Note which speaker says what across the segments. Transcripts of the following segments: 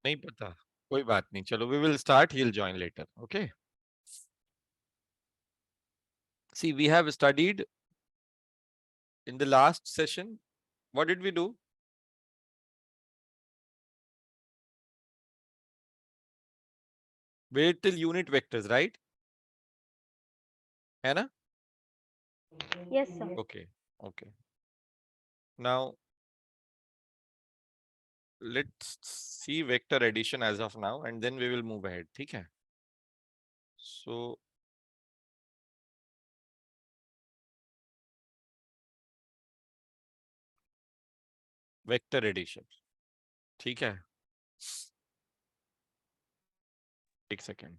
Speaker 1: नहीं पता, कोई बात नहीं, चलो we will start, he'll join later. Okay, see, we have studied in the last session. What did we do? Wait till unit vectors, right? है ना?
Speaker 2: Yes, sir.
Speaker 1: Okay, okay. Now let's see vector addition as of now, and then we will move ahead. ठीक है? So vector addition, ठीक है? एक second.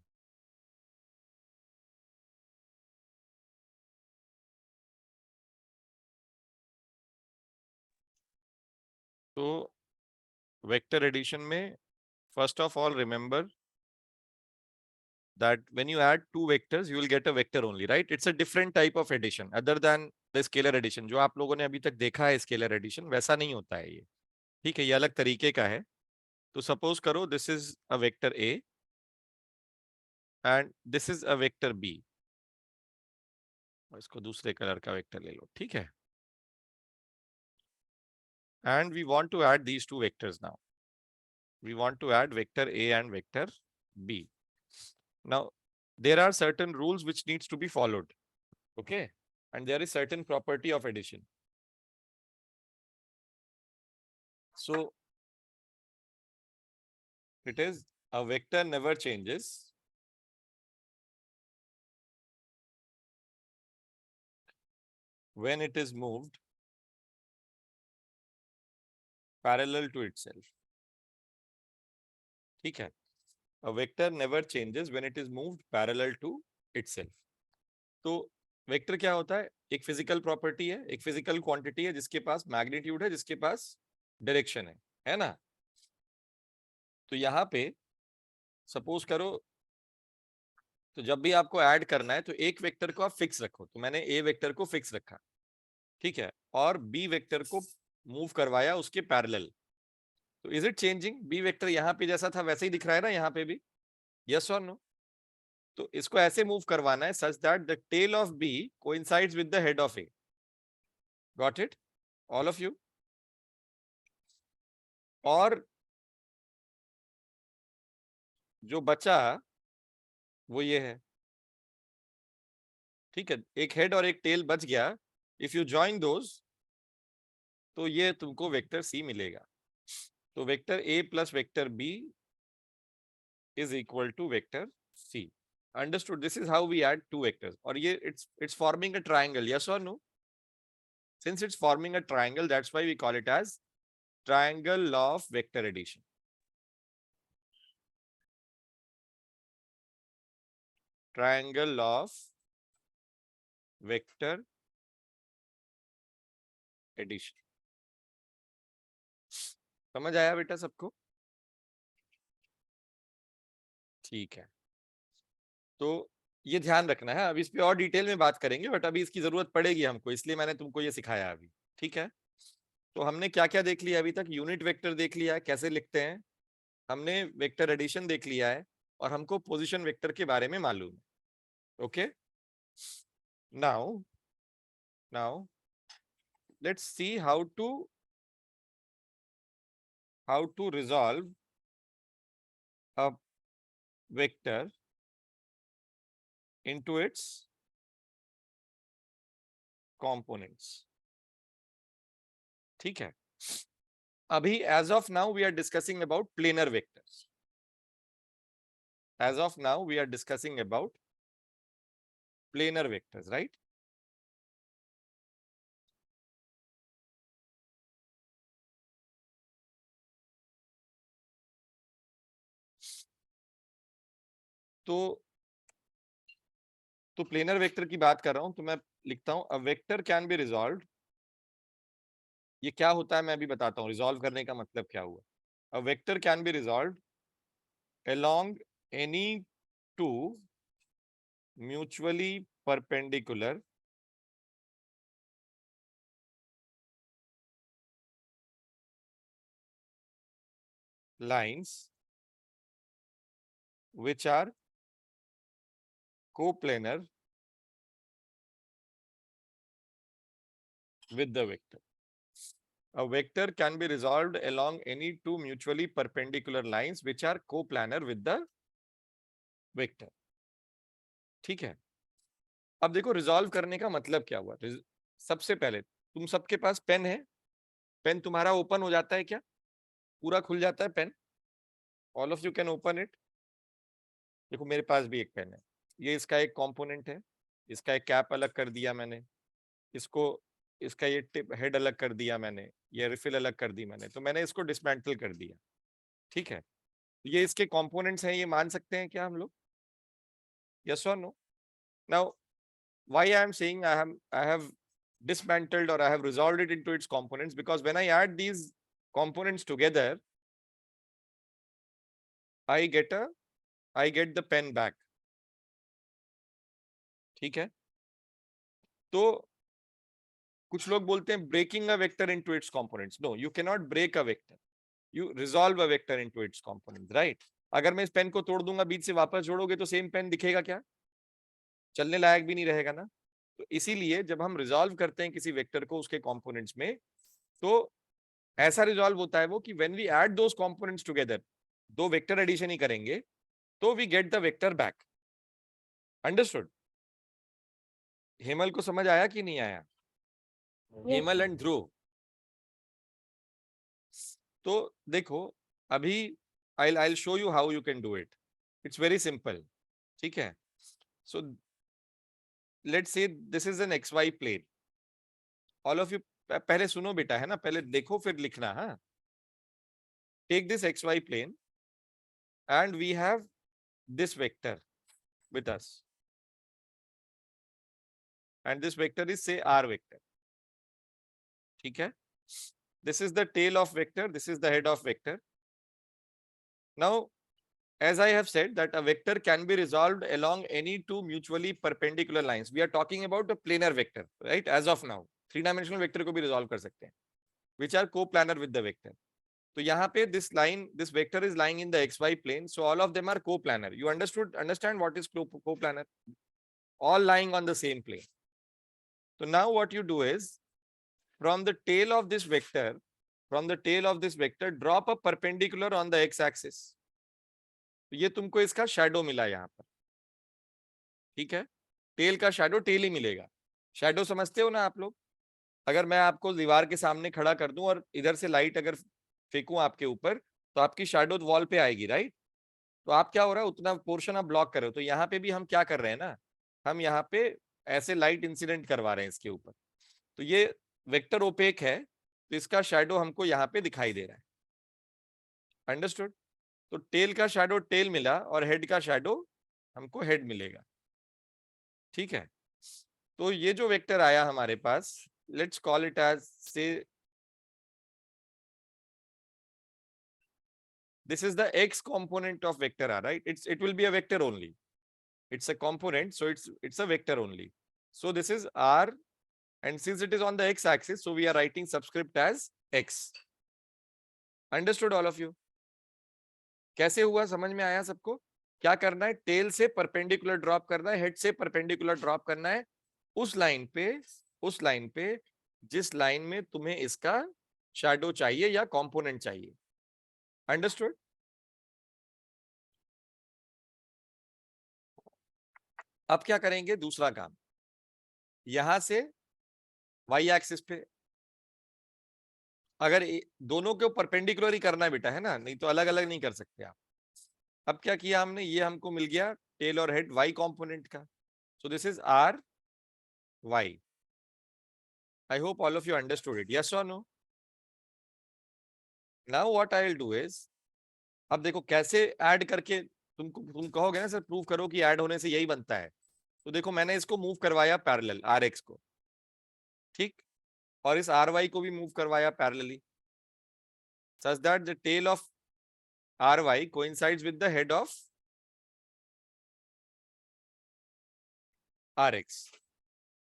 Speaker 1: तो vector addition में first of all remember that when you add two vectors you will get a vector only, right? It's a different type of addition other than the scalar addition. जो आप लोगों ने अभी तक देखा है scalar addition, वैसा नहीं होता है ये. ठीक है, ये अलग तरीके का है. तो सपोज करो this is a vector A and this is a vector B. इसको दूसरे कलर का वेक्टर ले लो, ठीक है? And we want to add these two vectors now. We want to add vector A and vector B. Now, there are certain rules which needs to be followed. Okay. And there is certain property of addition. So, it is a vector never changes when it is moved parallel to itself. ठीक है? A vector never changes when it is moved parallel to itself. तो vector क्या होता है? एक physical property है, एक physical quantity है जिसके पास मैग्नीट्यूड है, जिसके पास डायरेक्शन है ना? तो यहां पे सपोज करो, तो जब भी आपको ऐड करना है तो एक वेक्टर को आप फिक्स रखो. तो मैंने ए वेक्टर को फिक्स रखा, ठीक है, और बी वेक्टर को मूव करवाया उसके पैरेलल. तो is it changing? B vector यहाँ पे जैसा था वैसे ही दिख रहा है ना यहाँ पे भी? यस और नो? तो इसको ऐसे मूव करवाना है such that the tail of B coincides with the head of A. Got it all of you? और जो बचा वो ये है, ठीक है? एक हेड और एक टेल बच गया. इफ यू जॉइन दोज तो ये तुमको वेक्टर सी मिलेगा. तो vector A plus vector B is equal to vector C. Understood? This is how we add two vectors. और ये it's forming a triangle. Yes or no? Since it's forming a triangle, that's why we call it as triangle of vector addition. Triangle of vector addition. समझ आया बेटा सबको? ठीक है. तो ये ध्यान रखना है. अभी इस पे और डिटेल में बात करेंगे, बट अभी इसकी जरूरत पड़ेगी हमको, इसलिए मैंने तुमको ये सिखाया अभी. ठीक है? तो हमने क्या क्या देख लिया अभी तक? यूनिट वेक्टर देख लिया है कैसे लिखते हैं, हमने वेक्टर एडिशन देख लिया है, और हमको पोजीशन वेक्टर के बारे में मालूम है. Okay, now let's see how to resolve a vector into its components. ठीक है? अभी as of now we are discussing about planar vectors. As of now we are discussing about planar vectors, right? तो planar vector की बात कर रहा हूं तो मैं लिखता हूं a vector can be resolve. ये क्या होता है मैं अभी बताता हूं, रिजॉल्व करने का मतलब क्या हुआ. अ vector can be resolve along any two mutually perpendicular lines which are coplanar with the vector. A vector can be resolved along any two mutually perpendicular lines which are coplanar with the vector. ठीक है, अब देखो resolve करने का मतलब क्या हुआ। सबसे पहले तुम सबके पास पेन है, पेन तुम्हारा ओपन हो जाता है क्या, पूरा खुल जाता है pen? All of you can open it. देखो मेरे पास भी एक पेन है, ये इसका एक कंपोनेंट है, इसका एक कैप अलग कर दिया मैंने, इसको इसका ये टिप हेड अलग कर दिया मैंने, ये रिफिल अलग कर दी मैंने, तो मैंने इसको डिसमेंटल कर दिया। ठीक है, ये इसके कंपोनेंट्स हैं, ये मान सकते हैं क्या हम लोग? यस और no? Now why I am saying I have dismantled or I have resolved it into its components, because when I add these components together, I get the pen back. ठीक है, तो कुछ लोग बोलते हैं breaking a vector into its components. No, you cannot break a vector. You resolve a vector into its components, right? अगर मैं इस पेन को तोड़ दूंगा, बीच से वापस जोड़ोगे तो सेम पेन दिखेगा क्या? चलने लायक भी नहीं रहेगा ना। तो इसीलिए जब हम रिजॉल्व करते हैं किसी वेक्टर को उसके कंपोनेंट्स में, तो ऐसा रिजॉल्व होता है वो कि when we add those components together, दो वेक्टर एडिशन ही करेंगे तो we get the vector back. Understood? Hemal को समझ आया कि नहीं आया? हेमल एंड ध्रुव, तो देखो अभी I'll show you how you can do it. It's very simple. ठीक है, so let's say this is an xy plane. All of you पहले सुनो बेटा, है ना, पहले देखो फिर लिखना। हाँ, take this xy plane and we have this vector with us, and this vector is say r vector. ठीक है, this is the tail of vector, this is the head of vector. Now as I have said that a vector can be resolved along any two mutually perpendicular lines. We are talking about a planar vector, right? As of now, three-dimensional vector को भी resolve कर सकते हैं, which are coplanar with the vector. तो यहाँ पे this line, this vector is lying in the xy plane, so all of them are coplanar. You understand what is coplanar? All lying on the same plane. So now what you do is, from the tail of this vector, drop a perpendicular on the x-axis. तो ये तुमको इसका shadow मिला यहाँ पर। ठीक है, tell का शैडो टेल ही मिलेगा। शैडो समझते हो ना आप लोग? अगर मैं आपको दीवार के सामने खड़ा कर दूं और इधर से लाइट अगर फेंकूं आपके ऊपर, तो आपकी शैडो वॉल पे आएगी, राइट? तो आप क्या हो रहा है, उतना पोर्शन आप ब्लॉक कर रहे हो। तो यहाँ पे भी हम क्या कर रहे हैं ना, हम यहाँ पे ऐसे लाइट इंसिडेंट करवा रहे हैं इसके ऊपर। तो ये वेक्टर ओपेक है, तो इसका शैडो हमको यहाँ पे दिखाई दे रहा है। अंडरस्टूड? तो टेल का शैडो टेल मिला और हेड का शैडो हमको हेड मिलेगा। ठीक है, तो ये जो वेक्टर आया हमारे पास, लेट्स कॉल इट एज से this is the x component of vector r, right? It will be a vector only. It's a component, so it's a vector only. So this is r, and since it is on the x axis, so we are writing subscript as x. Understood all of you? कैसे हुआ, समझ में आया सबको? क्या करना है, tell से परपेंडिकुलर ड्रॉप करना है, हेड से परपेंडिकुलर ड्रॉप करना है उस लाइन पे जिस लाइन में तुम्हें इसका शैडो चाहिए या कंपोनेंट चाहिए। अंडरस्टूड? अब क्या करेंगे, दूसरा काम, यहां से वाई एक्सिस पे, अगर दोनों को परपेंडिकुलर ही करना है बेटा, है ना, नहीं तो अलग अलग नहीं कर सकते आप। अब क्या किया हमने, ये हमको मिल गया टेल और हेड वाई कंपोनेंट का, so this is R Y. I hope all of you understood it, yes और no? Now what I will do is, अब देखो कैसे ऐड करके तुम कहोगे ना सर प्रूव करो कि ऐड होने से यही बनता है। तो देखो मैंने इसको मूव करवाया पैरेलल, आर एक्स को, ठीक, और इस आर वाई को भी मूव करवाया parallelly, such that the tail of ry coincides with the head of rx.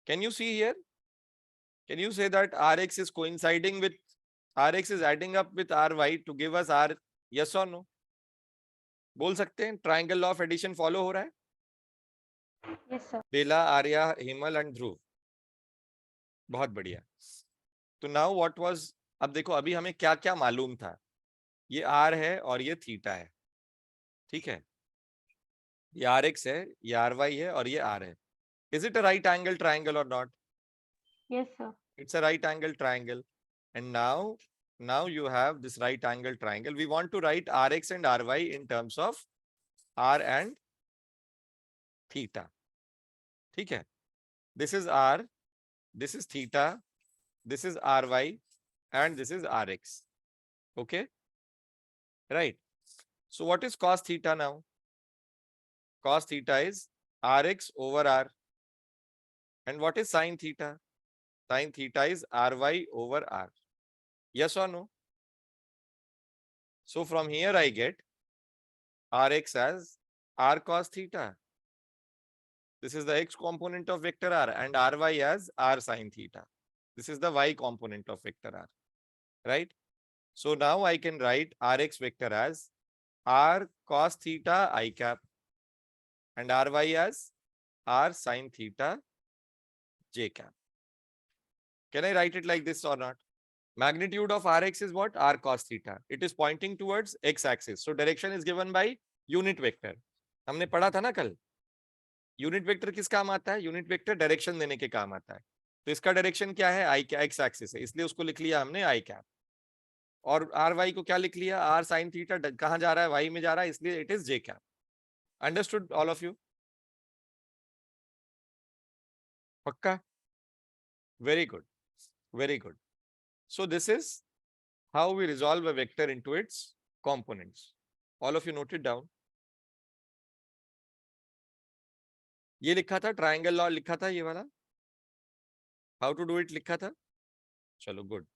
Speaker 1: Can you see here? Can you say that rx is coinciding with, rx is adding up with ry to give us r? Yes or no? बोल सकते हैं triangle law of addition follow हो रहा है?
Speaker 2: Yes, sir.
Speaker 1: Bela, Arya, Himal and Dhruv, बहुत बढ़िया। तो now what was, अब देखो अभी हमें क्या क्या मालूम था, ये आर है और ये थीटा है, ठीक है, ये आर एक्स है, ये आर वाई है और ये आर है। Is it a right angle triangle और not?
Speaker 2: Yes, sir.
Speaker 1: It's a right angle triangle. And now you have this right angle triangle. We want to write Rx and Ry in terms of R and theta. ठीक है? This is R, this is theta, this is Ry, and this is Rx. Okay? Right. So what is cos theta now? Cos theta is Rx over R. And what is sin theta? Sin theta is Ry over R. Yes or no? So from here I get Rx as R cos theta. This is the x component of vector R, and Ry as R sin theta. This is the y component of vector R, right? So now I can write Rx vector as R cos theta I cap and Ry as R sin theta j cap. Can I write it like this or not? Magnitude of Rx is what? R cos theta. It is pointing towards x axis. So direction is given by unit vector. हमने पढ़ा था ना कल, unit vector किस काम आता है? Unit vector direction देने के काम आता है। तो इसका डायरेक्शन क्या है? आई एक्स एक्सिस है, इसलिए उसको लिख लिया हमने आई कैप। और आर वाई को क्या लिख लिया? आर साइन थीटा कहाँ जा रहा है? वाई में जा रहा है, इसलिए it is J cap. Understood all of you? पक्का? Very good, very good. So this is how we resolve a vector into its components. All of you note it down. ये लिखा था ट्राइंगल लॉ, लिखा था ये वाला, how to do it लिखा था। चलो good.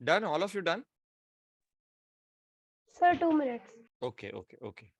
Speaker 1: Done? All of you done?
Speaker 2: Sir, 2 minutes.
Speaker 1: Okay, okay, okay.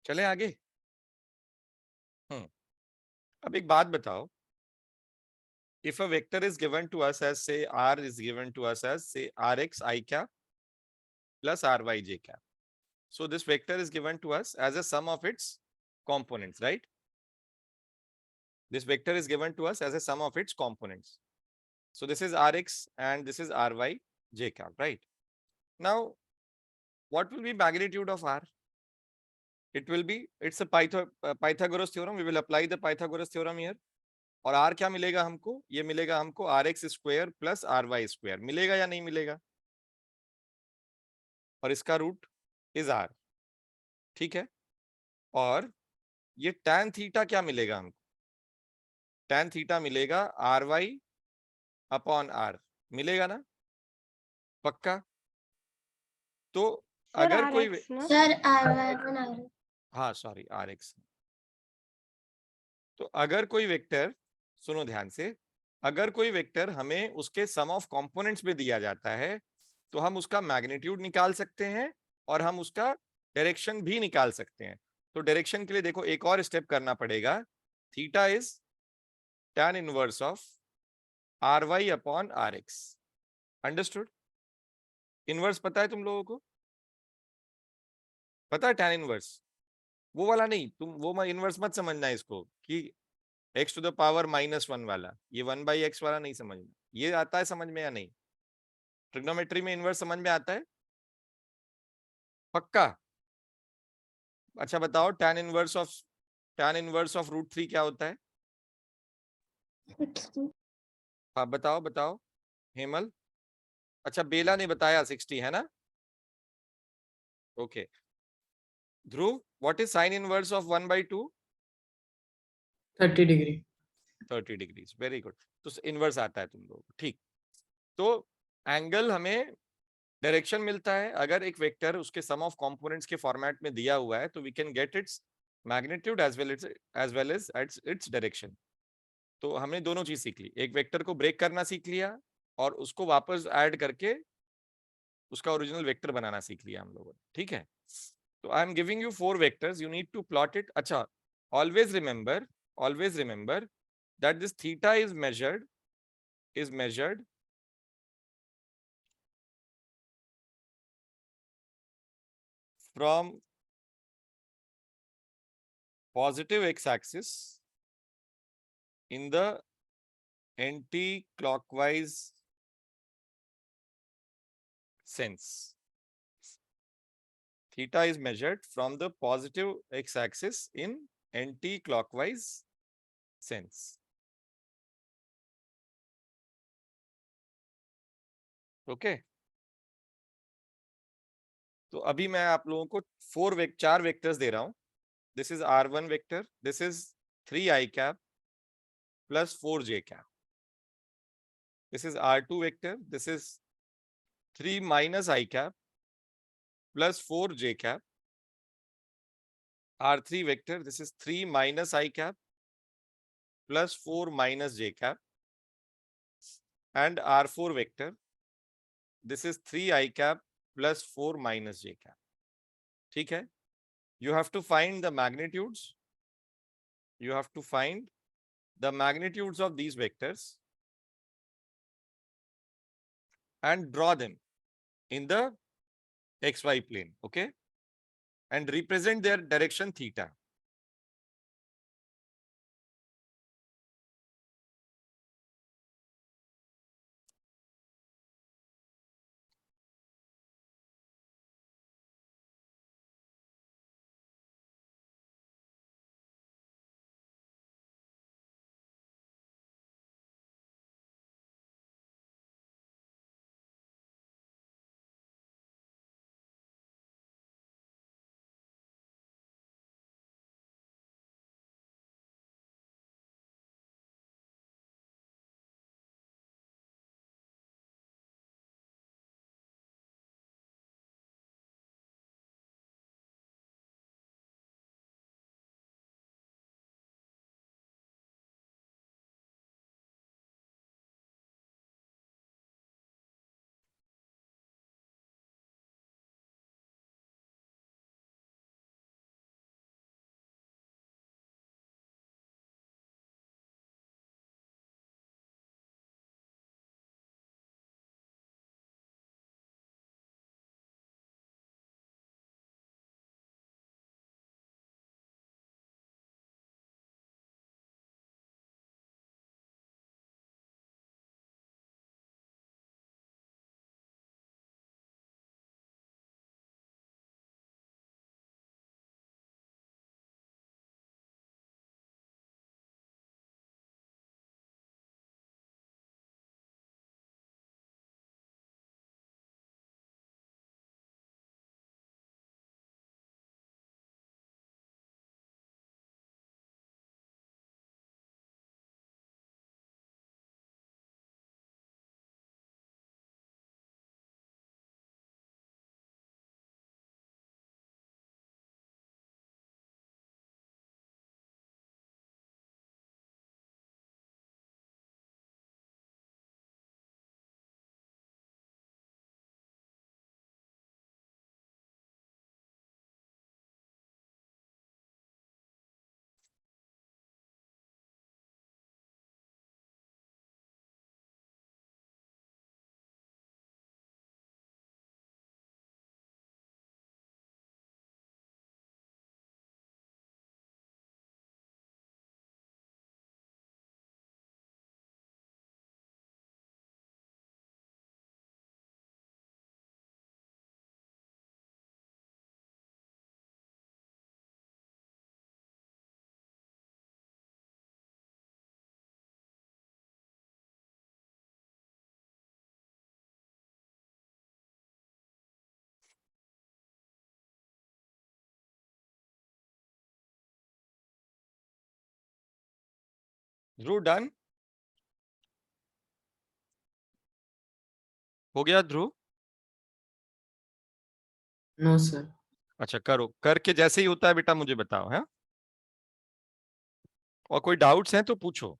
Speaker 1: चले आगे। अब एक बात बताओ, if a vector is given to us as say r is given to us as say rx I cap plus ry j cap. So this vector is given to us as a sum of its components, right? This vector is given to us as a sum of its components. So this is rx and this is ry j cap, right? Now, what will be magnitude of r? It will be, it's a Pythagoras theorem. We will apply the Pythagoras theorem here. और r क्या मिलेगा हमको? ये मिलेगा हमको rx square plus ry square. मिलेगा या नहीं मिलेगा? और इसका रूट इज r, ठीक है। और ये tan थीटा क्या मिलेगा हमको? tan थीटा मिलेगा ry अपॉन r, मिलेगा ना? पक्का? तो
Speaker 2: Sir,
Speaker 1: अगर कोई
Speaker 2: RX, ना?
Speaker 3: सर R1
Speaker 1: हाँ सॉरी rx, तो अगर कोई वेक्टर, सुनो ध्यान से, अगर कोई वेक्टर हमें उसके सम ऑफ कंपोनेंट्स में दिया जाता है तो हम उसका मैग्नीट्यूड निकाल सकते हैं और हम उसका डायरेक्शन भी निकाल सकते हैं। तो डायरेक्शन के लिए देखो एक और स्टेप करना पड़ेगा। Theta is tan inverse of ry upon rx। Understood? Inverse पता है तुम लोगों को? पता है tan इनवर्स? वो वाला नहीं, तुम वो इनवर्स मत समझना इसको कि x टू द पावर -1 वाला, ये 1/x वाला नहीं समझना। ये आता है समझ में या नहीं? ट्रिग्नोमेट्री में इनवर्स समझ में आता है? पक्का? अच्छा बताओ, tan इनवर्स ऑफ √3 क्या होता है? हाँ बताओ बताओ हेमल। अच्छा बेला ने बताया 60 है ना? Okay. Dhruv, what is sine inverse of 1/2?
Speaker 3: 30 degree.
Speaker 1: 30 degrees, very good. तो इनवर्स आता है तुम लोग, ठीक। तो एंगल हमें डायरेक्शन मिलता है अगर एक वेक्टर उसके सम ऑफ कंपोनेंट्स के फॉर्मेट में दिया हुआ है, तो we can get its magnitude as well as its direction. तो हमने दोनों चीज सीख ली, एक वेक्टर को ब्रेक करना सीख लिया और उसको वापस ऐड करके उसका ओरिजिनल वेक्टर बनाना सीख लिया हम लोगों ने, ठीक है। तो I am giving you 4 vectors, you need to plot it. अच्छा, always remember that this theta is measured from positive x-axis in the anti-clockwise sense. Theta is measured from the positive x-axis in anti-clockwise sense. Okay. तो अभी मैं आप लोगों को 4 vectors दे रहा हूं. This is R1 vector, this is 3 i cap plus 4j cap. This is R2 vector, this is 3 minus i cap plus 4j cap. R3 vector, this is 3 minus i cap plus 4 minus j cap. And R4 vector, this is 3 i cap plus 4 minus j cap. ठीक है? You have to find the magnitudes. You have to find the magnitudes of these vectors and draw them in the xy plane, okay? And represent their direction theta. Dhruv done? हो गया ध्रुव?
Speaker 3: No, sir.
Speaker 1: अच्छा करो, करके जैसे ही होता है बेटा मुझे बताओ, है? और कोई डाउट्स हैं तो पूछो.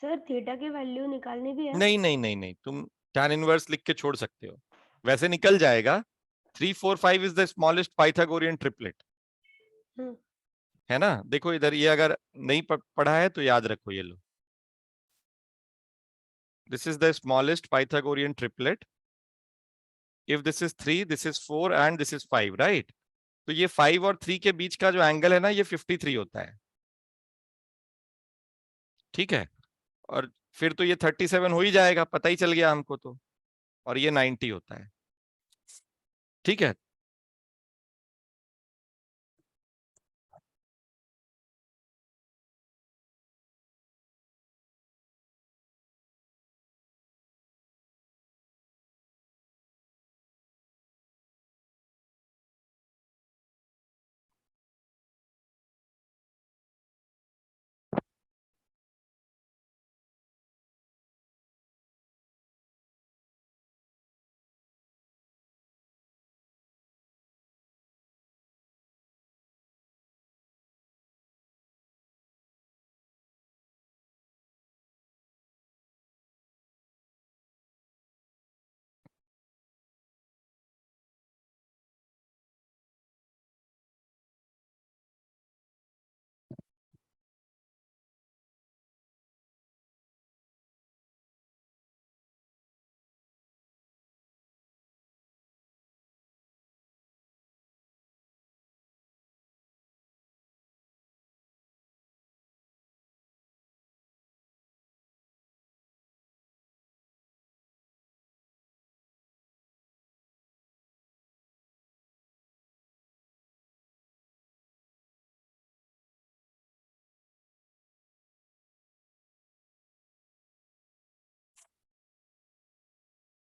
Speaker 2: सर थीटा की वैल्यू निकालनी भी है?
Speaker 1: नहीं नहीं नहीं नहीं, तुम tan इनवर्स लिख के छोड़ सकते हो, वैसे निकल जाएगा. 3 4 5 is the smallest Pythagorean triplet,
Speaker 2: hmm,
Speaker 1: है ना? देखो इधर, ये अगर नहीं पढ़ा है तो याद रखो, ये लो. This is the smallest Pythagorean triplet. If this is 3, this is 4 and this is 5, right? तो ये 5 और 3 के बीच का जो एंगल है ना, ये 53 होता है. ठीक है? और फिर तो ये 37 हो ही जाएगा, पता ही चल गया हमको तो. और ये 90 होता है. ठीक है?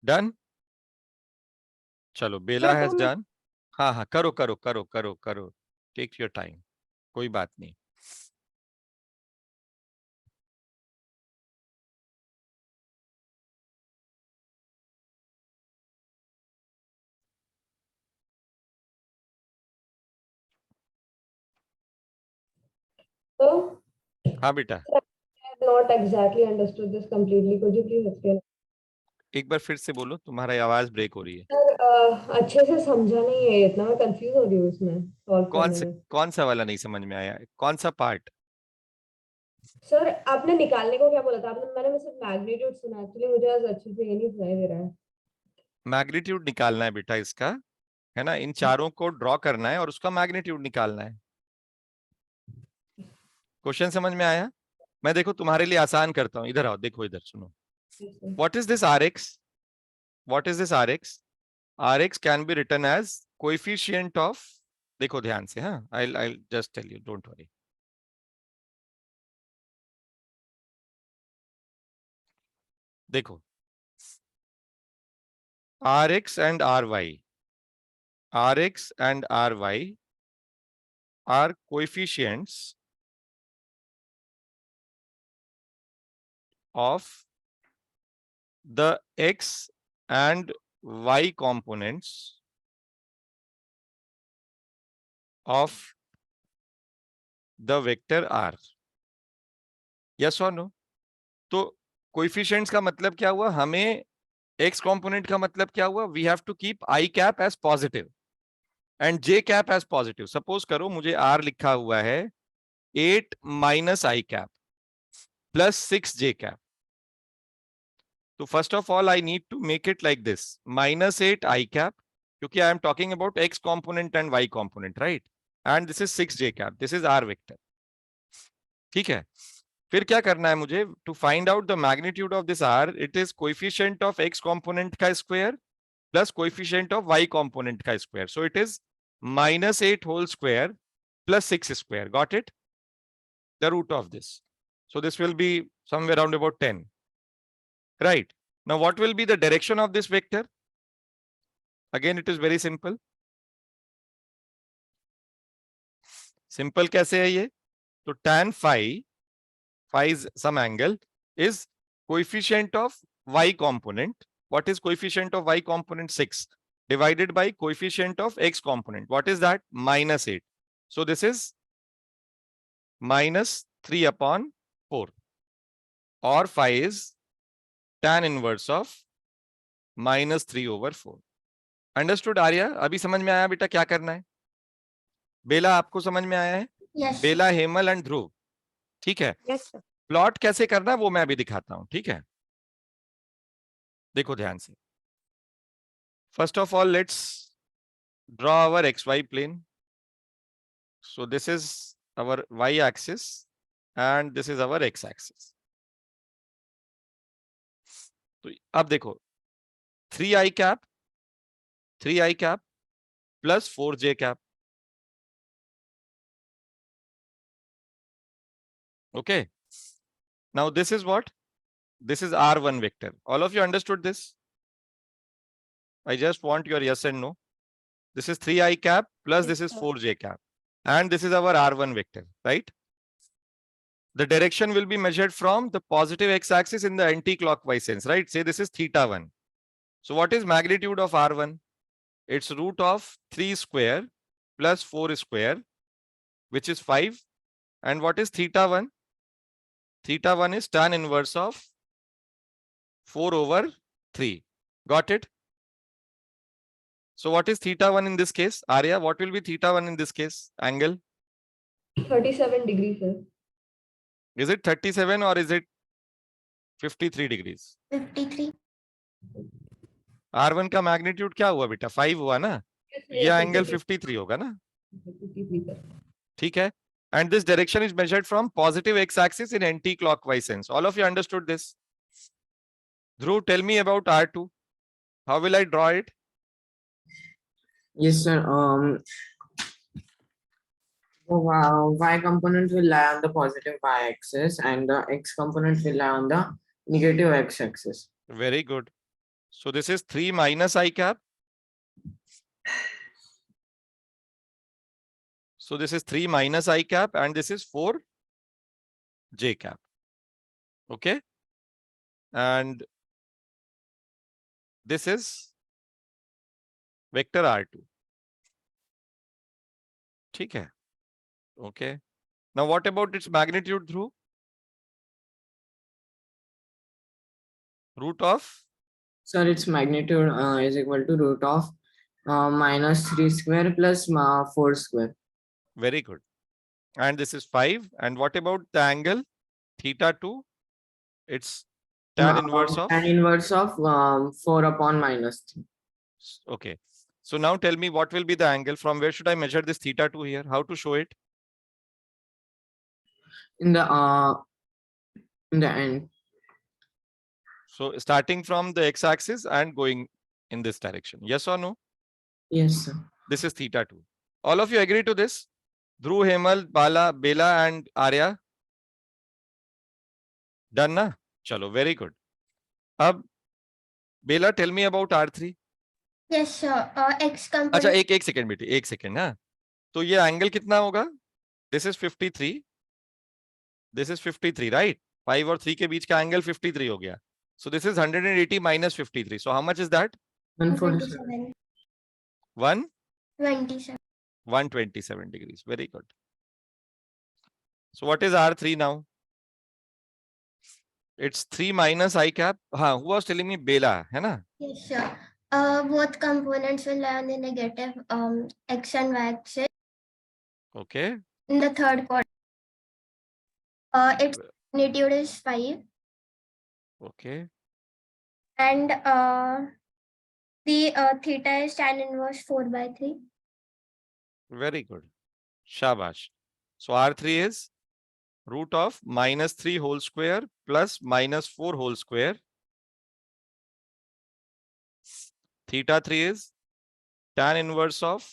Speaker 1: डन? चलो, बेला
Speaker 2: तो
Speaker 1: हैज
Speaker 2: मैं
Speaker 1: डन. हाँ हाँ, करो करो करो करो करो, टेक योर टाइम, कोई बात नहीं.
Speaker 3: So,
Speaker 1: हाँ बेटा,
Speaker 3: I have not exactly understood this completely. Could you please explain?
Speaker 1: एक बार फिर से बोलो, तुम्हारी आवाज ब्रेक हो रही है.
Speaker 3: सर अच्छे से समझा नहीं है इतना, मैं कंफ्यूज हो रही हूँ इसमें सॉल्व करने में.
Speaker 1: कौन सा वाला नहीं समझ में आया, कौन सा पार्ट?
Speaker 3: सर आपने निकालने को क्या बोला था? मैंने सिर्फ मैग्नीट्यूड सुना, एक्चुअली मुझे आज अच्छे से ये नहीं सुनाई दे रहा है.
Speaker 1: मैग्नीट्यूड निकालना है बेटा इसका, है ना. इन चारों को ड्रॉ करना है और उसका मैग्नीट्यूड निकालना है. क्वेश्चन समझ में आया? मैं देखो तुम्हारे लिए आसान करता हूँ, इधर आओ, देखो इधर सुनो. What is this R x? What is this R x? R x can be written as coefficient of, देखो ध्यान से, हाँ, I just tell you, don't worry. देखो, R x and R y, Rx and Ry are coefficients of the x and y components of the vector r. Yes or no? तो coefficients का मतलब क्या हुआ? हमें x component का मतलब क्या हुआ? We have to keep I cap as positive and j cap as positive. Suppose करो मुझे r लिखा हुआ है 8 minus I cap plus 6 j cap. So first of all, I need to make it like this, minus 8 I cap, क्योंकि I am talking about x component and y component, right? And this is 6 j cap, this is r vector. ठीक है. फिर क्या करना है मुझे? To find out the magnitude of this r, it is coefficient of x component का square plus coefficient of y component का square. So it is minus 8 whole square plus 6 square. Got it? The root of this. So this will be somewhere around about 10. Right. Now what will be the direction of this vector? Again, it is very simple. Simple कैसे है ये? तो tan phi, phi is some angle, is coefficient of y component. What is coefficient of y component? 6 divided by coefficient of x component. What is that? Minus 8. So this is minus 3 upon 4. Or phi is tan inverse of minus 3 over 4. Understood Arya? अभी समझ में आया बेटा क्या करना है? बेला आपको समझ में आया है?
Speaker 3: Yes.
Speaker 1: बेला, हेमल एंड ध्रुव, ठीक है.
Speaker 2: Yes sir.
Speaker 1: प्लॉट कैसे करना है वो मैं अभी दिखाता हूं, ठीक है. देखो ध्यान से. First of all let's draw our X Y plane. So this is our Y axis and this is our X axis. तो अब देखो, 3i cap plus 4j cap. Okay. Now this is what? This is R1 vector. All of you understood this? I just want your yes and no. This is 3i cap plus this is 4j cap. And this is our R1 vector, right? The direction will be measured from the positive x-axis in the anti-clockwise sense, right? Say this is theta1. So what is magnitude of R1? It's root of 3 square plus 4 square, which is 5. And what is theta1? Theta1 is tan inverse of 4 over 3. Got it? So what is theta1 in this case? Arya, what will be theta1 in this case? Angle?
Speaker 3: 37 degrees, sir.
Speaker 1: Is it 37 or is it 53 degrees?
Speaker 3: 53.
Speaker 1: R1 का magnitude क्या हुआ बेटा? 5 हुआ ना? ये angle 53 होगा ना?
Speaker 3: 53, sir.
Speaker 1: ठीक है. And this direction is measured from positive x-axis in anti-clockwise sense. All of you understood this? Dhruv, tell me about R2. How will I draw it?
Speaker 4: Yes, sir. The y component will lie on the positive y-axis and the x component will lie on the negative x-axis.
Speaker 1: Very good. So this is 3 minus I cap. So this is 3 minus I cap and this is 4 J cap. Okay. And this is vector R2. ठीक है. Okay. Now what about its magnitude through? Root of?
Speaker 4: Sir, its magnitude is equal to root of minus 3 square plus 4 square.
Speaker 1: Very good. And this is 5. And what about the angle? Theta 2? It's tan inverse of?
Speaker 4: Tan inverse of 4 upon minus 3.
Speaker 1: Okay. So now tell me what will be the angle. From where should I measure this theta 2 here? How to show it?
Speaker 4: In the end.
Speaker 1: So starting from the x-axis and going in this direction. Yes or no?
Speaker 4: Yes, sir.
Speaker 1: This is theta 2. All of you agree to this? Dhruv, Hemal, Bela and Arya? Done na? Chalo, very good. Ab, Bela, tell me about R3.
Speaker 2: Yes, sir. X component.
Speaker 1: अच्छा एक second बेटी, एक second ना. तो ये angle कितना होगा? This is 53. This is 53, right? 5 और 3 के बीच का एंगल 53 हो गया. So this is 180 minus 53. So how much is that?
Speaker 4: 147.
Speaker 1: 127 degrees. Very good. So what is R3 now? It's 3 minus I cap. Who was telling me? Bela, है ना?
Speaker 2: Yes, sir. Both components will lie on the negative x and y axis.
Speaker 1: Okay.
Speaker 2: In the third quadrant, its magnitude is 5.
Speaker 1: Okay.
Speaker 2: And the theta is tan inverse 4/3.
Speaker 1: Very good. Shabash. So R3 is root of minus 3 whole square plus minus 4 whole square. Theta 3 is tan inverse of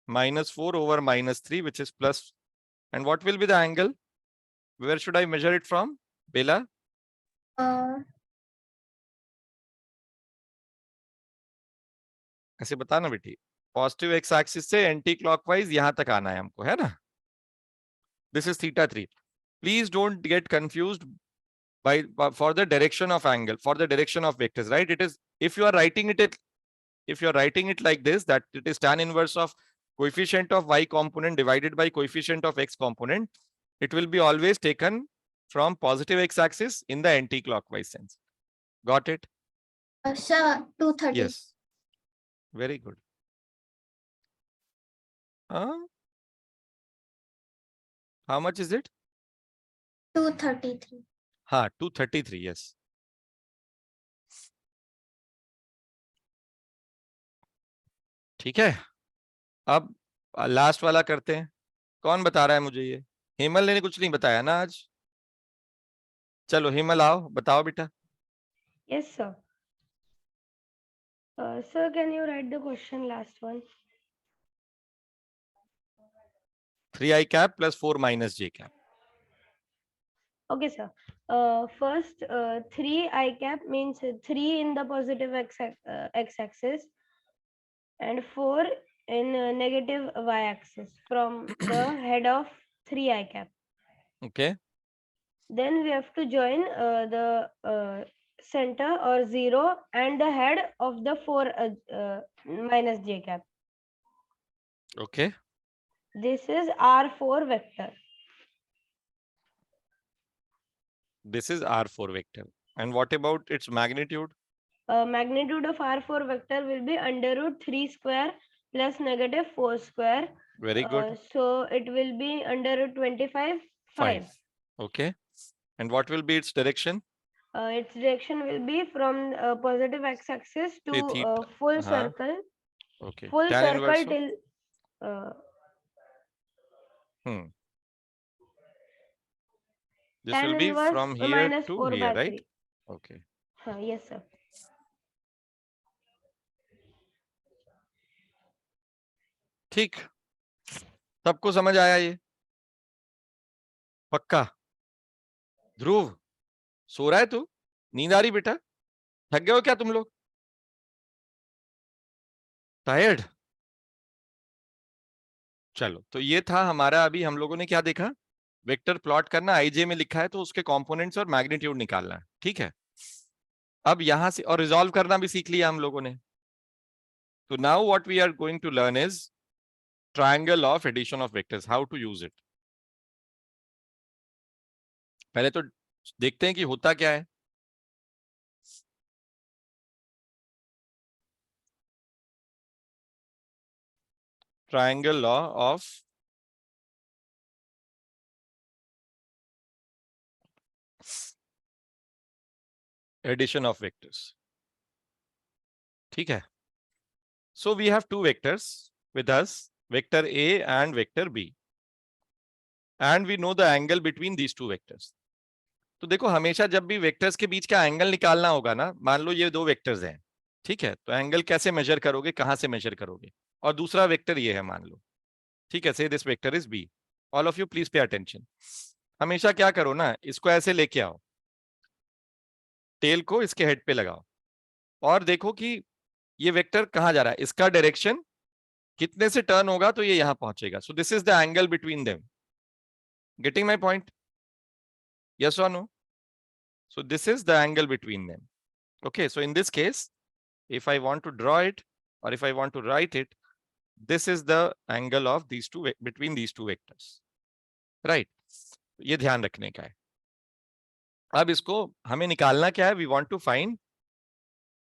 Speaker 1: minus 4 over minus 3, which is plus. And what will be the angle? Where should I measure it from? Bela? ऐसे बताना बेटी. Positive x axis से anti clockwise यहाँ तक आना है हमको, है ना? This is theta 3. Please don't get confused for the direction of angle, for the direction of vectors, right? It is, if you are writing it like this, that it is tan inverse of coefficient of y component divided by coefficient of x component, it will be always taken from positive x axis in the anti-clockwise sense. Got it?
Speaker 2: Sir, 230.
Speaker 1: Yes. Very good. How much is it?
Speaker 2: 233.
Speaker 1: 233, yes. ठीक है. अब last वाला करते हैं. कौन बता रहा है मुझे ये? हेमल ने कुछ नहीं बताया ना आज. चलो हेमल आओ, बताओ बेटा.
Speaker 2: Yes, sir. Sir, can you write the question last one?
Speaker 1: 3i cap plus 4 minus j cap.
Speaker 2: Okay, sir. First, 3i cap means 3 in the positive x-axis and 4 in negative y-axis from the head of 3i cap.
Speaker 1: Okay.
Speaker 2: Then we have to join the center or 0 and the head of the 4 minus j cap.
Speaker 1: Okay.
Speaker 2: This is R4 vector.
Speaker 1: This is R4 vector. And what about its magnitude?
Speaker 2: Magnitude of R4 vector will be under root 3 square plus negative 4 square.
Speaker 1: Very good.
Speaker 2: So it will be under root 25, 5.
Speaker 1: Okay. And what will be its direction?
Speaker 2: Its direction will be from positive x-axis to full circle.
Speaker 1: Okay.
Speaker 2: Full
Speaker 1: Tan
Speaker 2: circle
Speaker 1: inverse
Speaker 2: till.
Speaker 1: This will be from here to here, right? Okay.
Speaker 2: Yes, sir.
Speaker 1: ठीक. सबको समझ आया ये? पक्का? ध्रुव, सो रहा है तू? नींद आ रही बेटा? थक गए हो क्या तुम लोग? टायर्ड? चलो, तो ये था हमारा, अभी हम लोगों ने क्या देखा, वेक्टर प्लॉट करना, आईजे में लिखा है तो उसके कंपोनेंट्स और मैग्नीट्यूड निकालना है, ठीक है। अब यहां से और रिजॉल्व करना भी सीख लिया हम लोगों ने। तो now what we are going to learn is triangle of addition of vectors, how to use it. पहले तो देखते हैं कि होता क्या है। Triangle law of addition of vectors, ठीक है। So we have two vectors with us, vector A and vector B, and we know the angle between these two vectors. तो देखो, हमेशा जब भी वेक्टर्स के बीच का एंगल निकालना होगा ना, मान लो ये दो वेक्टर्स हैं, ठीक है, तो एंगल कैसे मेजर करोगे, कहां से मेजर करोगे? और दूसरा वेक्टर ये है मान लो, ठीक है, say this vector is B. All of you please pay attention. हमेशा क्या करो ना, इसको ऐसे लेके आओ, टेल को इसके हेड पे लगाओ, और देखो कि ये वेक्टर कहां जा रहा है, इसका डायरेक्शन कितने से टर्न होगा तो ये यहां पहुंचेगा। सो this is the angle between them. Getting my point? Yes और no? So this is the angle between them. Okay, so in this case, if I want to draw it or if I want to write it, this is the angle of these two between these two vectors, right? ये ध्यान रखने का है। अब इसको हमें निकालना क्या है, we want to find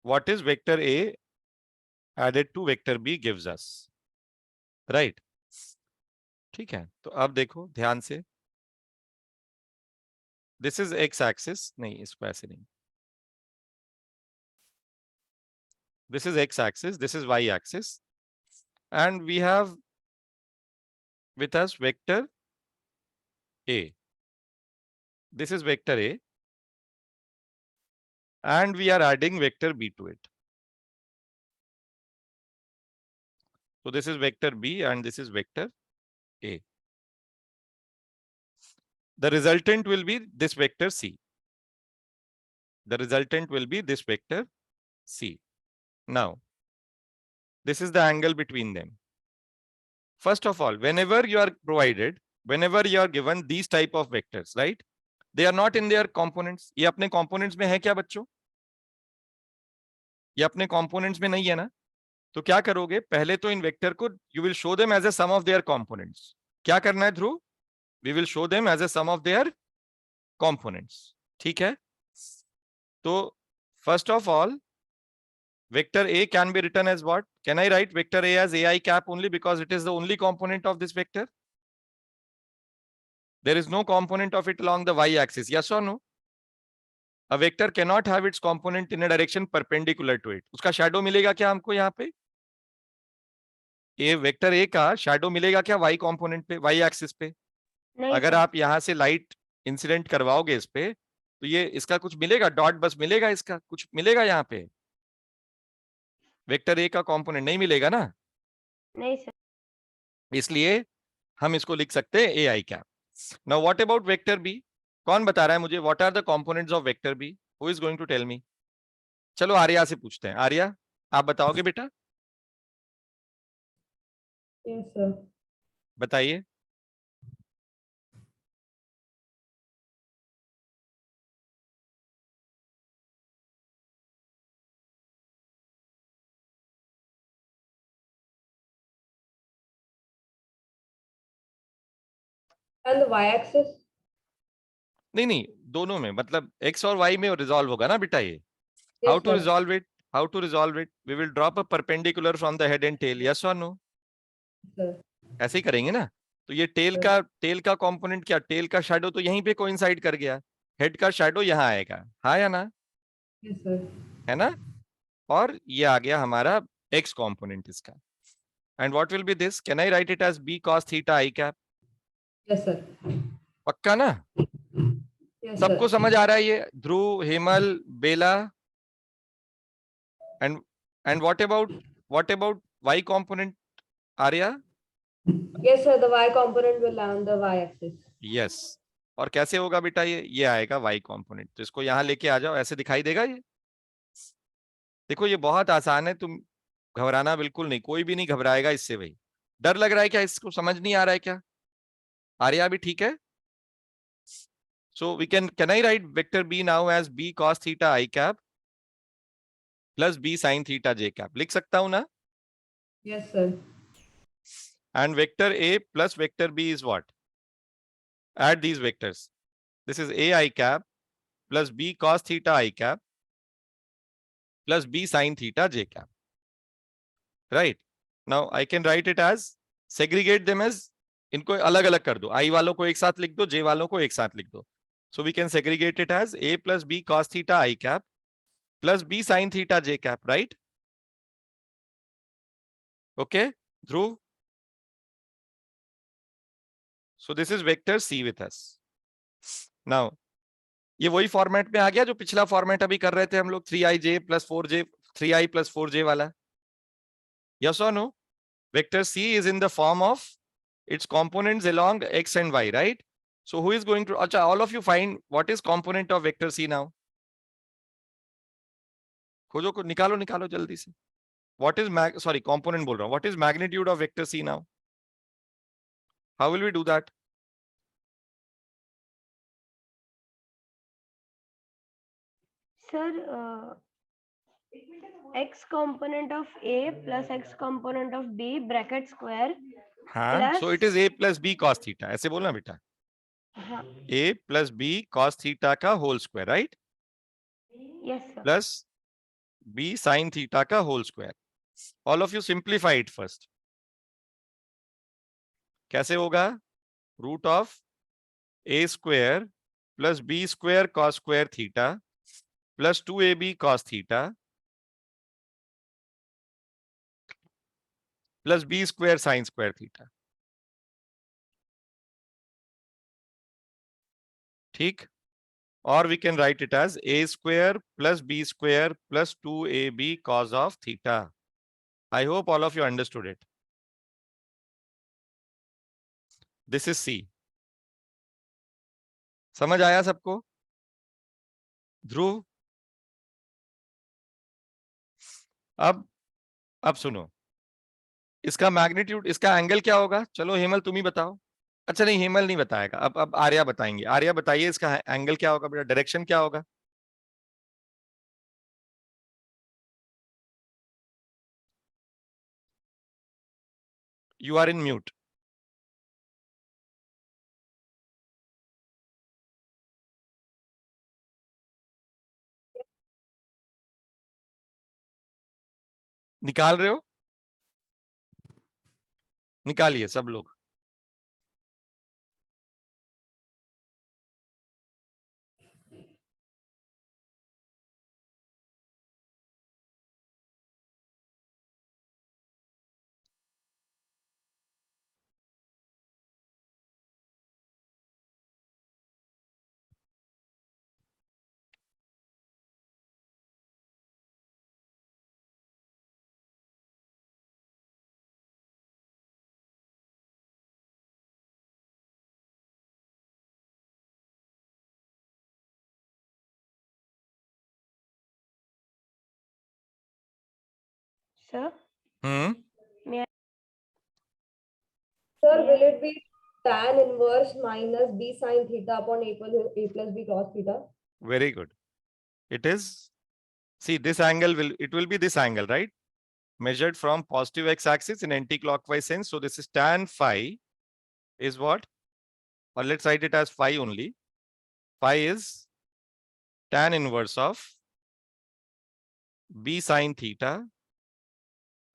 Speaker 1: what is vector A added to vector B gives us, right? ठीक है, तो अब देखो ध्यान से, this is x axis, नहीं इसको ऐसे नहीं, this is x axis, this is y axis, and we have with us vector A. This is vector A, and we are adding vector B to it. So this is vector B and this is vector A. The resultant will be this vector C. The resultant will be this vector C. Now, this is the angle between them. First of all, whenever you are provided, whenever you are given these type of vectors, right? They are not in their components. ये अपने components में है क्या बच्चों? ये अपने components में नहीं है ना? तो क्या करोगे, पहले तो इन वेक्टर को you will show them as a sum of their components. क्या करना है ध्रुव? We will show them as a sum of their components. ठीक है? तो first of all, vector A can be written as what? Can I write vector A as ai cap only because it is the only component of this vector? There is no component of it along the y-axis. Yes or no? A vector cannot have its component in a direction perpendicular to it. उसका shadow मिलेगा क्या हमको यहाँ पे? ये vector A का shadow मिलेगा क्या y कंपोनेंट पे, y एक्सिस पे?
Speaker 2: नहीं
Speaker 1: अगर
Speaker 2: सर।
Speaker 1: आप यहाँ से लाइट इंसिडेंट करवाओगे इस पे, तो ये इसका कुछ मिलेगा, डॉट बस मिलेगा, इसका कुछ मिलेगा यहाँ पे? वेक्टर ए का कंपोनेंट नहीं मिलेगा ना,
Speaker 2: नहीं सर।
Speaker 1: इसलिए हम इसको लिख सकते हैं A i cap. Now what about vector B? कौन बता रहा है मुझे, what are the components of vector B? Who is going to tell me? चलो आर्या से पूछते हैं। आर्या, आप बताओगे बेटा?
Speaker 3: Yes sir.
Speaker 1: बताइए।
Speaker 3: And the y axis?
Speaker 1: नहीं नहीं, दोनों में, मतलब एक्स और वाई में रिजॉल्व होगा ना बेटा ये।
Speaker 3: Yes,
Speaker 1: how to
Speaker 3: sir.
Speaker 1: Resolve it? How to resolve it? We will drop a perpendicular from the head and tail, yes और नो?
Speaker 3: Sir.
Speaker 1: ऐसे ही करेंगे ना। तो ये टेल का कंपोनेंट क्या, टेल का शैडो तो यहीं पे कोइंसाइड कर गया, हेड का शैडो यहाँ आएगा, हाँ या ना?
Speaker 3: Yes, sir.
Speaker 1: है ना? और ये आ गया हमारा एक्स कंपोनेंट इसका। And what will be this? Can I write it as B cos theta I cap?
Speaker 3: Yes, sir.
Speaker 1: पक्का ना?
Speaker 3: Yes,
Speaker 1: सबको
Speaker 3: sir.
Speaker 1: समझ आ रहा है ये? Dhruv, Hemal, Bela, and what about y component, Arya?
Speaker 3: Yes, sir. The y component will lie on the y axis.
Speaker 1: Yes. और कैसे होगा बेटा ये आएगा y कंपोनेंट, तो इसको यहाँ लेके आ जाओ, ऐसे दिखाई देगा ये? देखो ये बहुत आसान है, तुम घबराना बिल्कुल नहीं, कोई भी नहीं घबराएगा इससे। भाई डर लग रहा है क्या? इसको समझ नहीं आ रहा है क्या? आर्या भी ठीक है? So we can I write vector b now as b cos theta I cap plus b sin theta j cap? लिख सकता हूं ना?
Speaker 3: Yes, sir.
Speaker 1: And vector a plus vector b is what? Add these vectors. This is a I cap plus b cos theta I cap plus b sin theta j cap. Right? Now I can write it as, segregate them as, इनको अलग अलग कर दो, I वालों को एक साथ लिख दो, j वालों को एक साथ लिख दो. So we can segregate it as a plus b cos theta I cap plus b sin theta j cap, right? Okay, Dhruv? So this is vector c with us. Now, ये वही format में आ गया जो पिछला format अभी कर रहे थे हम लोग, 3i plus 3i plus 4j वाला. Yes or no? Vector c is in the form of its components along x and y, right? So who is going to, acha, all of you find what is component of vector c now? खोजो को निकालो जल्दी से. What is component बोल रहा हूं. What is magnitude of vector c now? How will we do that?
Speaker 2: Sir, x component of a plus x component of b bracket square
Speaker 1: हाँ,
Speaker 2: plus,
Speaker 1: so it is a plus b cos theta. ऐसे बोलना बेटा.
Speaker 2: हाँ,
Speaker 1: a plus b cos theta का whole square, right?
Speaker 2: yes sir.
Speaker 1: Plus b sin theta का whole square. All of you simplify it first. कैसे होगा? Root of a square plus b square cos square theta plus 2ab cos theta plus b square sin square theta. ठीक? Or we can write it as a square plus b square plus 2ab cos of theta. I hope all of you understood it. This is C. समझ आया सबको? ध्रुव, अब सुनो, इसका magnitude, इसका angle क्या होगा? चलो हेमल तुम ही बताओ. अच्छा नहीं, हेमल नहीं बताएगा, अब आर्या बताएंगे. आर्या बताइए इसका एंगल क्या होगा बेटा, डायरेक्शन क्या होगा? You are in mute. निकाल रहे हो? निकालिए सब लोग.
Speaker 2: Sir,
Speaker 3: Sir, will it be tan inverse minus b sin theta upon a plus b cos theta?
Speaker 1: Very good. It is, see this angle will be this angle, right? Measured from positive x-axis in anti-clockwise sense. So this is tan phi is what? Or let's write it as phi only. Phi is tan inverse of b sin theta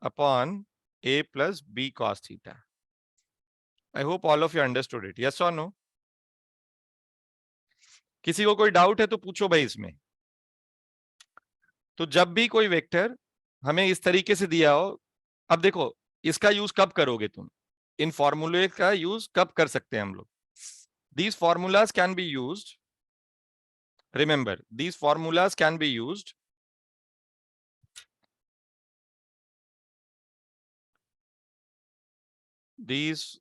Speaker 1: upon a plus b cos theta. I hope all of you understood it. Yes or no? किसी को कोई doubt है तो पूछो भाई इसमें. तो जब भी कोई वेक्टर हमें इस तरीके से दिया हो, अब देखो इसका यूज कब करोगे तुम, इन फॉर्मूले का यूज कब कर सकते हैं हम लोग? These formulas can be used, remember, these formulas can be used these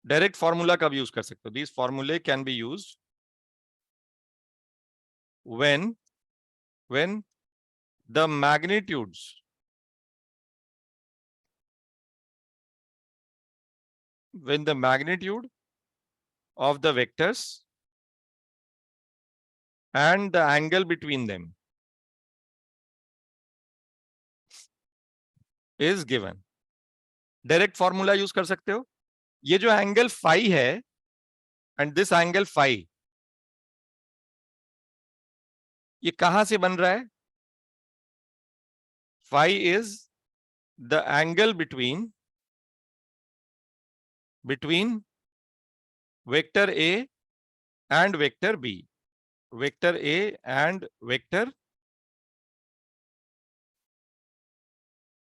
Speaker 1: direct formula कब यूज कर सकते हो? These formulae can be used when the magnitudes when the magnitude of the vectors and the angle between them is given. Direct formula use कर सकते हो. ये जो angle phi है एंड दिस एंगल फाई, ये कहां से बन रहा है? Phi is the angle between vector A and vector B. Vector A and vector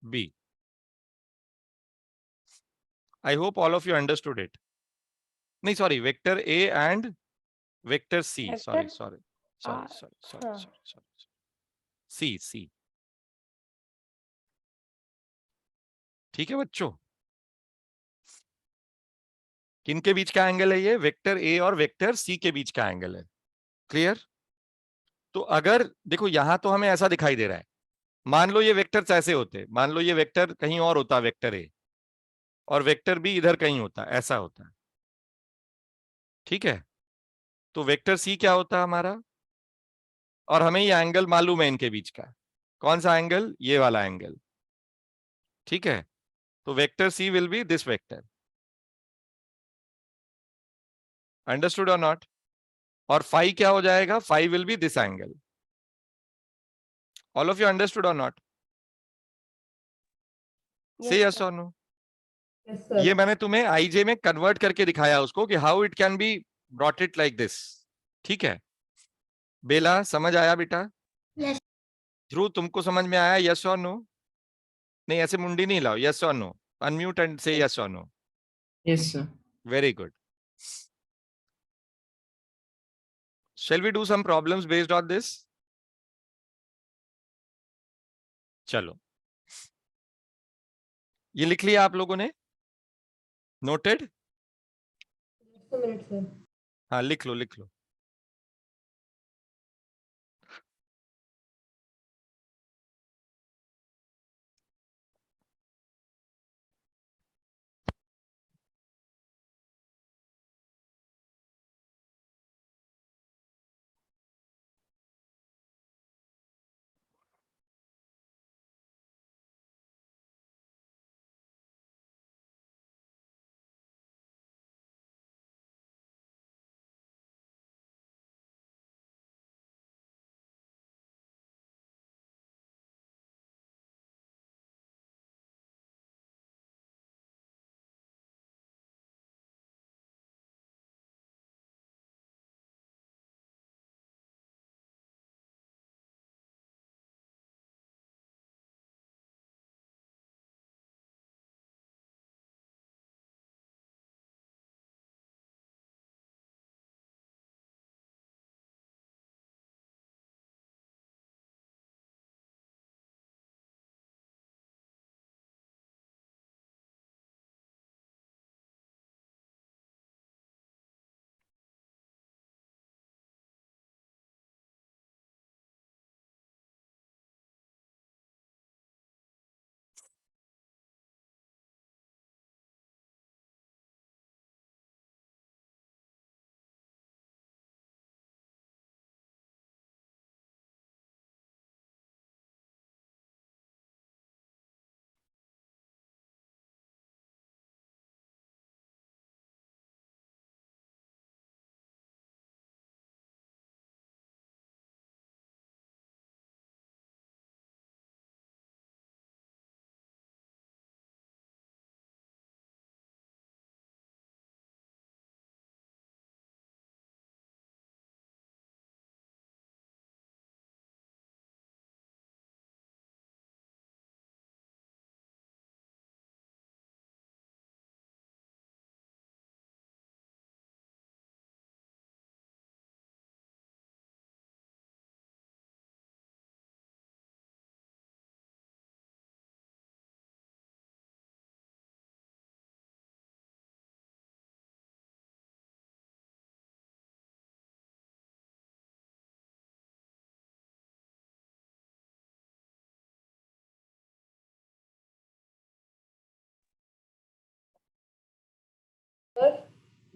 Speaker 1: B. I hope all of you understood it. No, sorry, vector A and vector C.
Speaker 2: Vector
Speaker 1: Sorry.
Speaker 2: हाँ.
Speaker 1: C. ठीक है बच्चों, किनके बीच का angle है ये? Vector A और vector C के बीच का एंगल है. क्लियर? तो अगर देखो यहां तो हमें ऐसा दिखाई दे रहा है, मान लो ये वेक्टर्स ऐसे होते, मान लो ये वेक्टर कहीं और होता, वेक्टर ए, और वेक्टर बी इधर कहीं होता, ऐसा होता है. ठीक है, तो वेक्टर सी क्या होता है हमारा, और हमें ये एंगल मालूम है इनके बीच का. कौन सा एंगल? ये वाला एंगल. ठीक है, तो vector C will be this vector. Understood और नॉट? और फाई क्या हो जाएगा? Phi will be this angle. All of you understood और नॉट? से यस और नो?
Speaker 3: Yes, sir.
Speaker 1: ये मैंने तुम्हें आईजे में कन्वर्ट करके दिखाया उसको कि how it can be brought it like this. ठीक है, बेला समझ आया बेटा?
Speaker 5: Yes.
Speaker 1: ध्रुव तुमको समझ में आया? यस और नो? नहीं ऐसे मुंडी नहीं लाओ. यस और no? Unmute and say yes और no.
Speaker 4: Yes, sir.
Speaker 1: Very good. Shall we do some problems based on this? चलो, ये लिख लिया आप लोगों ने? Noted?
Speaker 3: Just a minute, sir.
Speaker 1: हाँ लिख लो.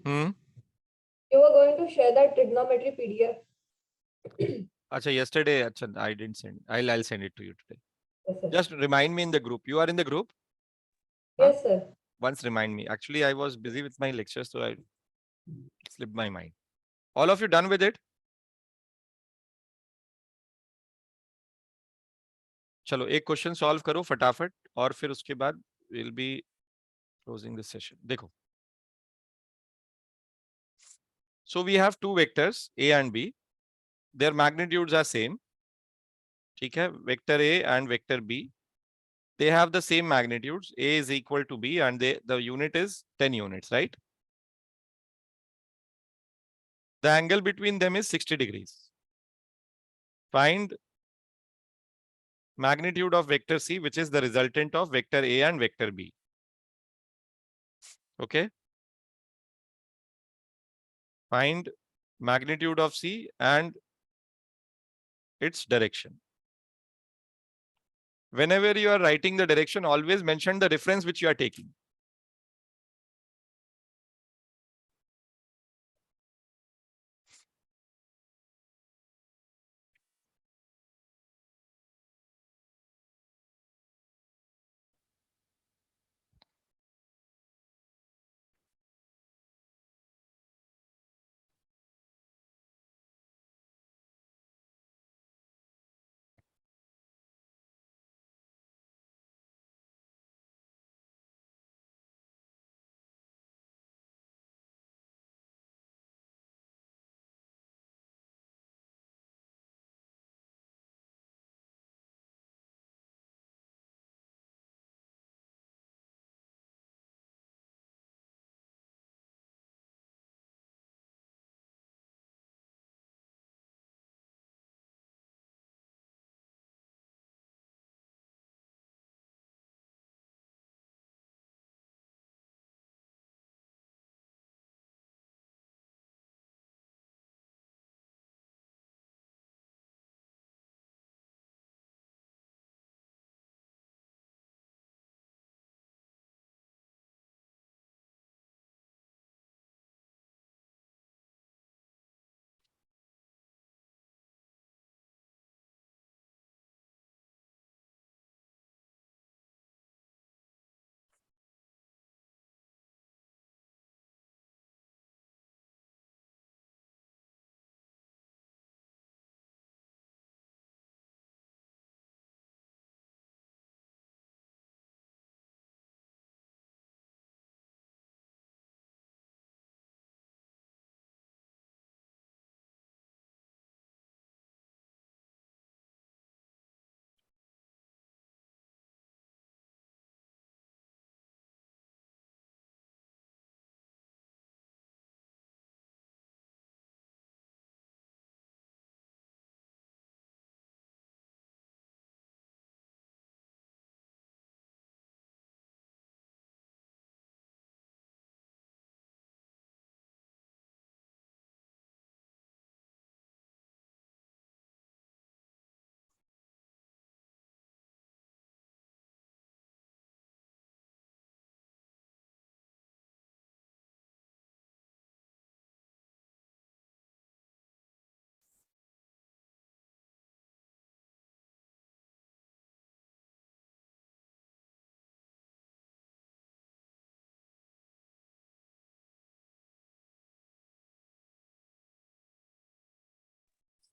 Speaker 3: You were going to share that trigonometry PDF.
Speaker 1: अच्छा, yesterday, अच्छा, I didn't send. I'll send it to you today.
Speaker 3: Yes, sir.
Speaker 1: Just remind me in the group. You are in the group?
Speaker 3: Yes, sir.
Speaker 1: Once remind me. Actually, I was busy with my lecture, so I slipped my mind. All of you done with it? चलो एक question solve करो फटाफट और फिर उसके बाद will be closing this session. देखो, so we have two vectors a and b. Their magnitudes are same. ठीक है, vector a and vector b. They have the same magnitudes. A is equal to b and the unit is 10 units, right? The angle between them is 60 degrees. Find magnitude of vector c, which is the resultant of vector a and vector b. Okay. Find magnitude of c and its direction. Whenever you are writing the direction, always mention the reference which you are taking.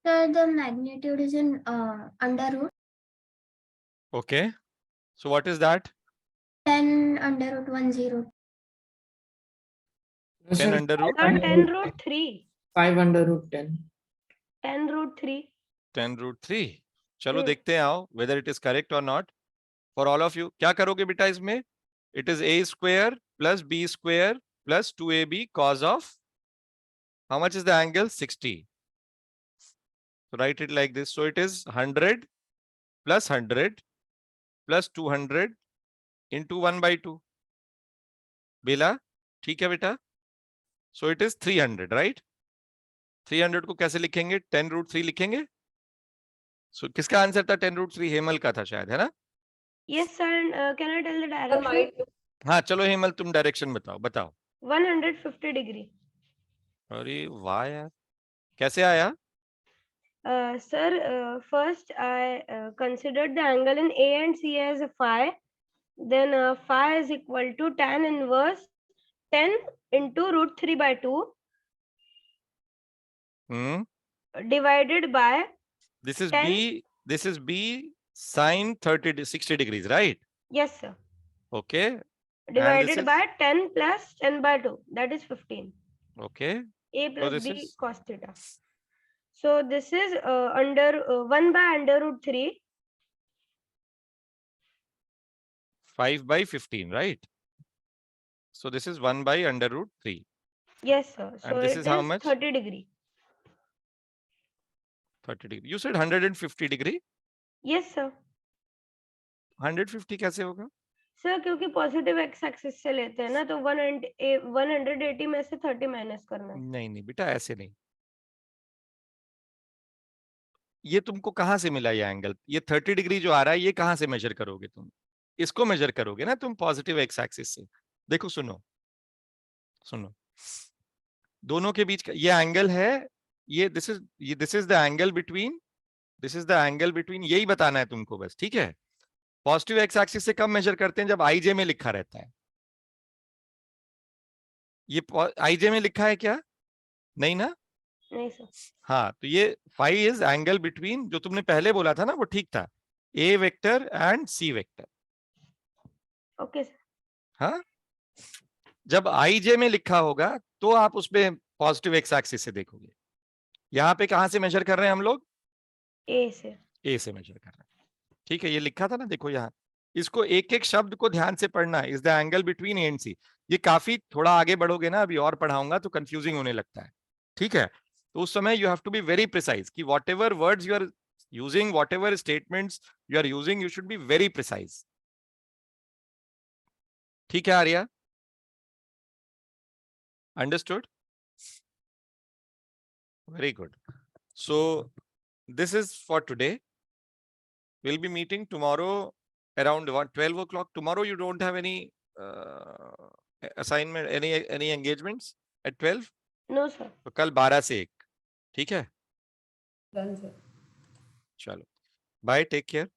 Speaker 5: Sir, the magnitude is in under root
Speaker 1: Okay. So what is that?
Speaker 5: 10 under root 10.
Speaker 1: 10 under root?
Speaker 2: 10 root 3.
Speaker 4: 5 under root 10.
Speaker 2: 10 root 3.
Speaker 1: 10 root 3. चलो
Speaker 2: Hmm.
Speaker 1: देखते हैं आओ whether it is correct or not. For all of you, क्या करोगे बेटा इसमें? It is a square plus b square plus 2ab cos of, how much is the angle? 60. So write it like this. So it is 100 plus 100 plus 200 into 1 by 2. बेला ठीक है बेटा? So it is 300, right? 300 को कैसे लिखेंगे? 10 root 3 लिखेंगे? So किसका answer था? 10 root 3 Hemal का था शायद, है ना?
Speaker 2: Yes, sir. Can I tell the
Speaker 3: Sir,
Speaker 2: direction?
Speaker 3: might
Speaker 1: हाँ चलो हेमल तुम डायरेक्शन बताओ.
Speaker 2: 150 degree.
Speaker 1: अरे वाह यार, कैसे आया?
Speaker 2: Sir, first I considered the angle in A and C as phi. Then phi is equal to tan inverse 10 into root 3 by 2 divided by
Speaker 1: This is
Speaker 2: 10.
Speaker 1: B. This is B sine 60 degrees, right?
Speaker 2: Yes, sir.
Speaker 1: Okay.
Speaker 2: Divided
Speaker 1: is-
Speaker 2: by 10 plus 10 by 2. That is 15.
Speaker 1: Okay.
Speaker 2: A plus
Speaker 1: this
Speaker 2: B
Speaker 1: is-
Speaker 2: cos theta. So this is under 1 by under root 3.
Speaker 1: 5 by 15, right? So this is 1 by under root 3.
Speaker 2: Yes, sir. So
Speaker 1: And this
Speaker 2: it
Speaker 1: is how much?
Speaker 2: 30 degree.
Speaker 1: 30 degree. You said 150 degree.
Speaker 2: Yes, sir.
Speaker 1: 150 कैसे होगा?
Speaker 2: Sir क्योंकि positive x axis से लेते हैं ना तो 180 में से 30 माइनस करना है।
Speaker 1: नहीं नहीं बेटा, ऐसे नहीं। ये तुमको कहाँ से मिला ये एंगल? ये 30 डिग्री जो आ रहा है ये कहाँ से मेजर करोगे तुम? इसको मेजर करोगे ना तुम पॉजिटिव एक्स एक्सिस से। देखो सुनो सुनो, दोनों के बीच का ये एंगल है, ये this is the angle between, यही बताना है तुमको बस, ठीक है? पॉजिटिव एक्स एक्सिस से कब मेजर करते हैं? जब आईजे में लिखा रहता है। ये आईजे में लिखा है क्या? नहीं ना?
Speaker 2: नहीं सर।
Speaker 1: हाँ, तो ये फाई इज एंगल बिटवीन, जो तुमने पहले बोला था ना वो ठीक था, A vector and C vector.
Speaker 2: Okay sir.
Speaker 1: हाँ, जब आईजे में लिखा होगा तो आप उसमें पॉजिटिव एक्स एक्सिस से देखोगे। यहाँ पे कहां से मेजर कर रहे हैं हम लोग?
Speaker 2: ए से
Speaker 1: मेजर कर रहे हैं, ठीक है? ये लिखा था ना, देखो यहाँ, इसको एक एक शब्द को ध्यान से पढ़ना। Is the angle between A and C. ये काफी, थोड़ा आगे बढ़ोगे ना, अभी और पढ़ाऊंगा तो कंफ्यूजिंग होने लगता है, ठीक है? तो उस समय you have to be very precise कि whatever words you are using, whatever statements you are using, you should be very precise. ठीक है Arya? Understood? Very good. So this is for today. We'll be meeting tomorrow around 12 o'clock. Tomorrow you don't have any assignment, any engagements at 12?
Speaker 2: No sir.
Speaker 1: तो कल 12 से 1, ठीक है?
Speaker 3: Done, sir.
Speaker 1: चलो, bye, take care.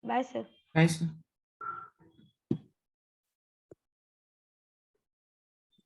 Speaker 2: Bye sir.
Speaker 4: Nice.